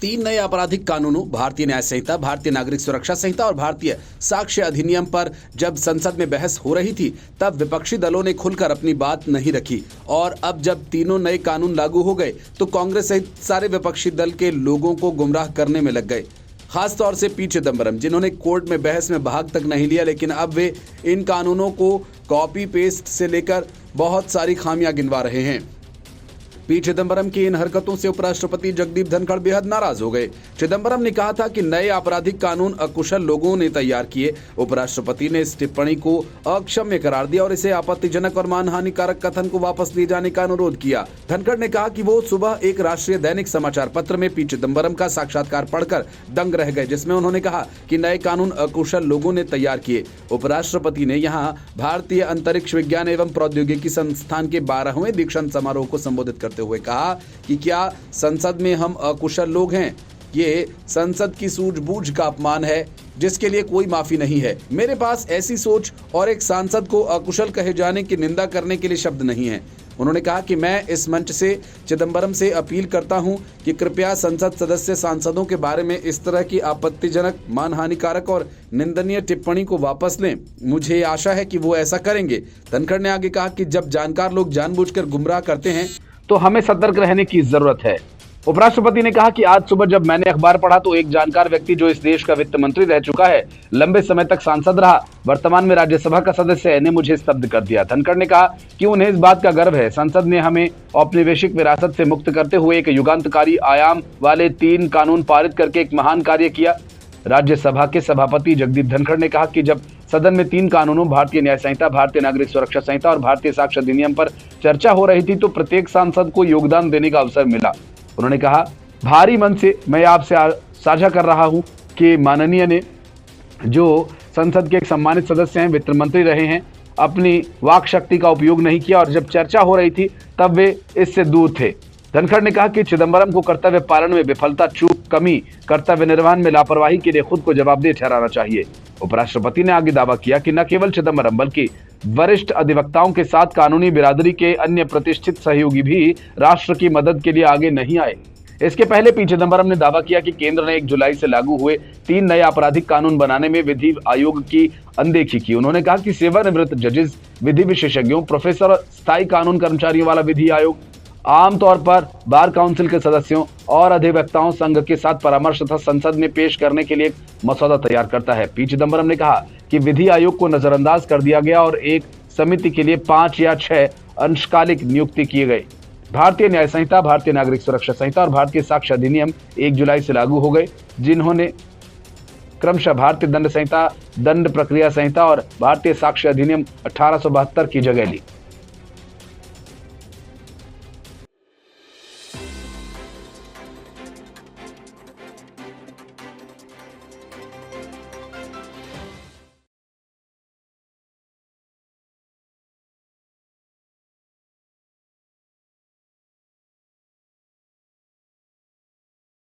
तीन नए आपराधिक कानूनों भारतीय न्याय संहिता, भारतीय नागरिक सुरक्षा संहिता और भारतीय साक्ष्य अधिनियम पर जब संसद में बहस हो रही थी तब विपक्षी दलों ने खुलकर अपनी बात नहीं रखी। और अब जब तीनों नए कानून लागू हो गए तो कांग्रेस सहित सारे विपक्षी दल के लोगों को गुमराह करने में लग गए। खासतौर से पी चिदम्बरम, जिन्होंने कोर्ट में बहस में भाग तक नहीं लिया, लेकिन अब वे इन कानूनों को कॉपी पेस्ट से लेकर बहुत सारी खामियां गिनवा रहे हैं। पी चिदम्बरम की इन हरकतों से उपराष्ट्रपति जगदीप धनखड़ बेहद नाराज हो गए। चिदम्बरम ने कहा था कि नए आपराधिक कानून अकुशल लोगों ने तैयार किए। उपराष्ट्रपति ने इस टिप्पणी को अक्षम्य करार दिया और इसे आपत्तिजनक और मानहानिकारक कथन को वापस लिए जाने का अनुरोध किया। धनखड़ ने कहा कि वो सुबह एक राष्ट्रीय दैनिक समाचार पत्र में पी चिदम्बरम का साक्षात्कार पढ़कर दंग रह गए, जिसमें उन्होंने कहा कि नए कानून अकुशल लोगों ने तैयार किए। उपराष्ट्रपति ने यहाँ भारतीय अंतरिक्ष विज्ञान एवं प्रौद्योगिकी संस्थान के 12वें दीक्षांत समारोह को संबोधित करते हुए कहा कि क्या संसद में हम अकुशल लोग हैं? ये संसद की सूझबूझ का अपमान है जिसके लिए कोई माफी नहीं है। मेरे पास ऐसी सोच और एक सांसद को अकुशल कहे जाने की निंदा करने के लिए शब्द नहीं है। उन्होंने कहा कि मैं इस मंच से चिदम्बरम से अपील करता हूं कि कृपया संसद सदस्य सांसदों के बारे में इस तरह की आपत्तिजनक, मानहानिकारक और निंदनीय टिप्पणी को वापस लें। मुझे आशा है कि वो ऐसा करेंगे। धनखड़ ने आगे कहा कि जब जानकार लोग जानबूझकर गुमराह करते हैं तो हमें सतर्क रहने की जरूरत है। उपराष्ट्रपति ने कहा कि आज सुबह जब मैंने अखबार पढ़ा तो एक जानकार व्यक्ति जो इस देश का वित्त मंत्री रह चुका है, लंबे समय तक सांसद रहा, वर्तमान में राज्यसभा का सदस्य है, ने मुझे स्तब्ध कर दिया। धनखड़ ने कहा कि उन्हें इस बात का गर्व है, संसद ने हमें औपनिवेशिक विरासत से मुक्त करते हुए एक युगांतकारी आयाम वाले 3 कानून पारित करके एक महान कार्य किया। राज्यसभा के सभापति जगदीप धनखड़ ने कहा कि जब सदन में 3 कानूनों भारतीय न्याय संहिता, भारतीय नागरिक सुरक्षा संहिता और भारतीय साक्ष्य अधिनियम पर चर्चा हो रही थी तो प्रत्येक सांसद को योगदान देने का अवसर मिला। उन्होंने कहा, भारी मन से मैं आपसे साझा कर रहा हूं कि माननीय ने, जो संसद के एक सम्मानित सदस्य हैं, वित्त मंत्री रहे हैं, अपनी वाक शक्ति का उपयोग नहीं किया और जब चर्चा हो रही थी तब वे इससे दूर थे। धनखड़ ने कहा कि चिदम्बरम को कर्तव्य पालन में विफलता, चूक, कमी, कर्तव्य निर्वहन में लापरवाही के लिए खुद को जवाबदेह ठहराना चाहिए। उपराष्ट्रपति ने आगे दावा किया कि न केवल चिदम्बरम बल्कि वरिष्ठ अधिवक्ताओं के साथ कानूनी बिरादरी के अन्य प्रतिष्ठित सहयोगी भी राष्ट्र की मदद के लिए आगे नहीं आए। इसके पहले पी चिदम्बरम ने दावा किया कि केंद्र ने 1 जुलाई से लागू हुए 3 नए आपराधिक कानून बनाने में विधि आयोग की अनदेखी की। उन्होंने कहा कि सेवानिवृत्त जजेस, विधि विशेषज्ञों, प्रोफेसर, स्थायी कानून कर्मचारियों वाला विधि आयोग आमतौर पर बार काउंसिल के सदस्यों और अधिवक्ताओं संघ के साथ परामर्श तथा संसद में पेश करने के लिए एक मसौदा तैयार करता है। पी चिदम्बरम ने कहा कि विधि आयोग को नजरअंदाज कर दिया गया और एक समिति के लिए 5 या 6 अंशकालिक नियुक्ति किए गए। भारतीय न्याय संहिता, भारतीय नागरिक सुरक्षा संहिता और भारतीय साक्ष्य अधिनियम 1 जुलाई से लागू हो गए, जिन्होंने क्रमशः भारतीय दंड संहिता, दंड प्रक्रिया संहिता और भारतीय साक्ष्य अधिनियम 1872 की जगह ली।